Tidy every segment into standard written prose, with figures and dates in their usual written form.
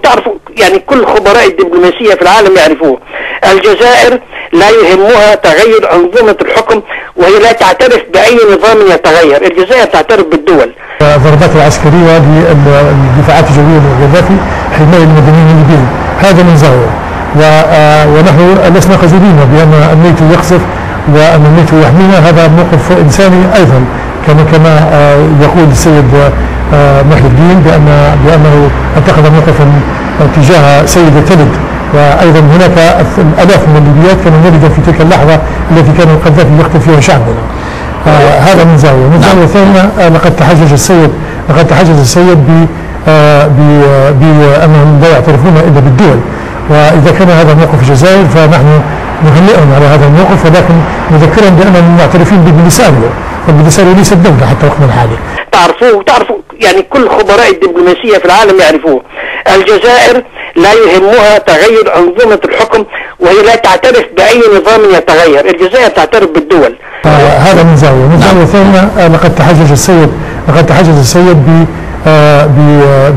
تعرفوا يعني كل خبراء الدبلوماسية في العالم يعرفوه. الجزائر لا يهمها تغير أنظمة الحكم، وهي لا تعترف بأي نظام يتغير. الجزائر تعترف بالدول. الضربات العسكرية للدفاعات الجوية للغذافي حماية المدنيين الليبيين هذا من زاوية، ونحن لسنا خجولين بأن الناتو يقصف وأن الناتو يحمينا. هذا موقف إنساني أيضا كما يقول السيد محي الدين بأنه اتخذ موقفا تجاه سيدة تلد، وأيضا هناك الآلاف من الليبيات كانوا ولدا في تلك اللحظة التي كان القذافي يقتل فيها شعبنا. هذا من زاوية. من زاوية ثانية لقد تحجج السيد بأنهم لا يعترفون إلا بالدول، وإذا كان هذا موقف الجزائر فنحن نهنئهم على هذا الموقف، ولكن نذكرهم بأننا معترفين ببوليساريو، فالبوليساريو ليست دولة حتى وقتنا الحالي. تعرفوا يعني كل خبراء الدبلوماسية في العالم يعرفوه. الجزائر لا يهمها تغير أنظمة الحكم، وهي لا تعترف بأي نظام يتغير. الجزائر تعترف بالدول. هذا من زاوية. من زاوية ثانية لقد تحجج السيد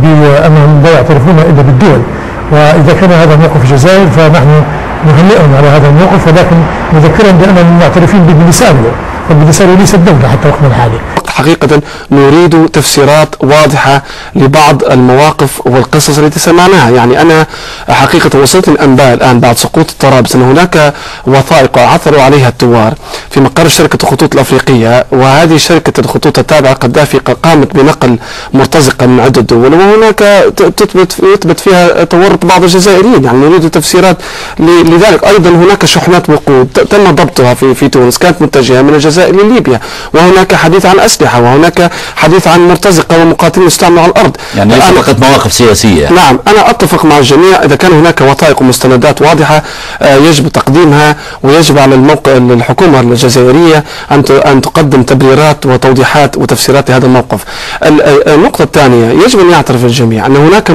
بأنهم لا يعترفون إلا بالدول، وإذا كان هذا موقف الجزائر فنحن نهنئهم على هذا الموقف، ولكن نذكرهم بأننا معترفين ببوليساريو، فالبوليساريو ليست دولة حتى وقتنا الحالي. حقيقة نريد تفسيرات واضحة لبعض المواقف والقصص التي سمعناها. يعني أنا حقيقة وصلت الأنباء الآن بعد سقوط طرابلس أن هناك وثائق عثروا عليها الثوار في مقر شركة الخطوط الأفريقية، وهذه شركة الخطوط التابعة للقذافي قامت بنقل مرتزقة من عدة دول، وهناك يثبت فيها تورط بعض الجزائريين. يعني نريد تفسيرات لذلك. أيضا هناك شحنات وقود تم ضبطها في تونس كانت متجهة من الجزائر لليبيا، وهناك حديث عن أسلحة، وهناك حديث عن مرتزقة ومقاتلين يستعملوا على الأرض. يعني ليس فقط مواقف سياسية. نعم، أنا أتفق مع الجميع. إذا كان هناك وثائق ومستندات واضحة يجب تقديمها، ويجب على الحكومة الجزائرية أن تقدم تبريرات وتوضيحات وتفسيرات لهذا الموقف. النقطة الثانية يجب أن يعترف الجميع أن هناك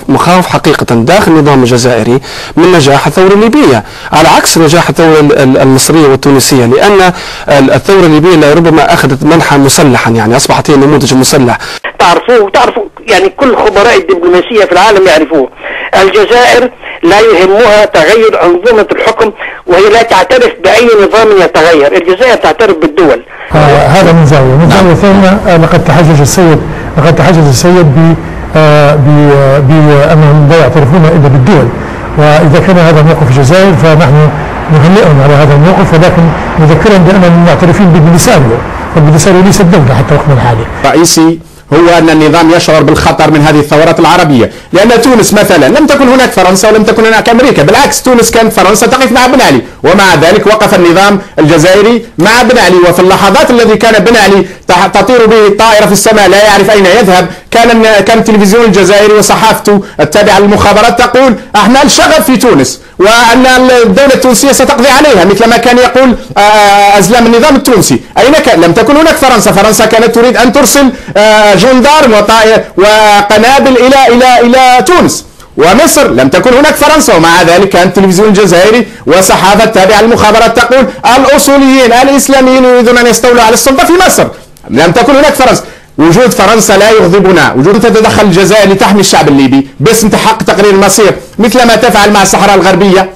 مخاوف حقيقة داخل النظام الجزائري من نجاح الثورة الليبية، على عكس نجاح الثورة المصرية والتونسية، لأن الثورة الليبية ربما أخذت منحى مسلحا، يعني أصبحت هي نموذج مسلح. تعرفوا يعني كل خبراء الدبلوماسية في العالم يعرفوه. الجزائر لا يهمها تغير أنظمة الحكم، وهي لا تعترف بأي نظام يتغير. الجزائر تعترف بالدول. هذا من زاوية. من زاوية ثانية لقد تحجج السيد بأنهم لا يعترفون إلا بالدول، وإذا كان هذا موقف الجزائر فنحن نهنئهم على هذا الموقف، ولكن نذكرهم بأننا معترفين ببوليساريو، فالبوليساريو ليست دولة حتى وقتنا الحالي. رئيسي هو أن النظام يشعر بالخطر من هذه الثورات العربية، لأن تونس مثلا لم تكن هناك فرنسا ولم تكن هناك أمريكا، بالعكس تونس كانت فرنسا تقف مع بن علي، ومع ذلك وقف النظام الجزائري مع بن علي. وفي اللحظات التي كان بن علي تطير به الطائرة في السماء لا يعرف أين يذهب، كان التلفزيون الجزائري وصحافته التابعة للمخابرات تقول أحمال شغب في تونس، وأن الدولة التونسية ستقضي عليها، مثل ما كان يقول أزلام النظام التونسي. أين كان؟ لم تكن هناك فرنسا كانت تريد أن ترسل جندارم وقنابل إلى تونس. ومصر لم تكن هناك فرنسا، ومع ذلك كان التلفزيون الجزائري وصحافة التابعة للمخابرات تقول الأصوليين الإسلاميين يريدون أن يستولوا على السلطة في مصر. لم تكن هناك فرنسا. وجود فرنسا لا يغضبنا، وجود تتدخل الجزائر لتحمي الشعب الليبي باسم تحقق تقرير المصير مثل ما تفعل مع الصحراء الغربية.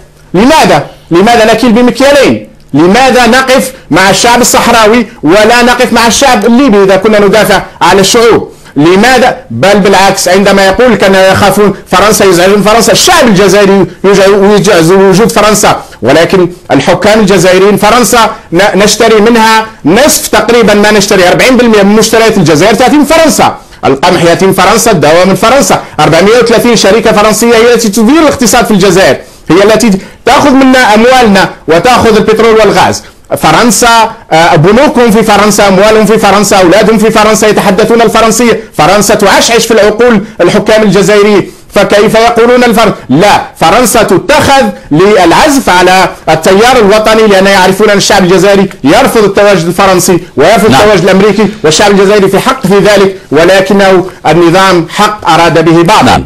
لماذا نكيل بمكيالين؟ لماذا نقف مع الشعب الصحراوي ولا نقف مع الشعب الليبي إذا كنا ندافع على الشعوب؟ لماذا؟ بل بالعكس، عندما يقول كانوا يخافون فرنسا يزعجون فرنسا، الشعب الجزائري يجعز وجود فرنسا، ولكن الحكام الجزائريين فرنسا نشتري منها نصف تقريبا ما نشتري، 40% من مشتريات الجزائر تأتي من فرنسا. القمح يأتي من فرنسا، الدواء من فرنسا، 430 شركة فرنسية هي التي تدير الاقتصاد في الجزائر، هي التي تأخذ منا أموالنا وتأخذ البترول والغاز. فرنسا بنوكهم في فرنسا، أموالهم في فرنسا، أولادهم في فرنسا، يتحدثون الفرنسية. فرنسا تعشعش في العقول الحكام الجزائريين، فكيف يقولون لا، فرنسا تتخذ للعزف على التيار الوطني، لأن يعرفون أن الشعب الجزائري يرفض التواجد الفرنسي ويرفض التواجد الأمريكي، والشعب الجزائري في حق في ذلك، ولكنه النظام حق أراد به بعضا.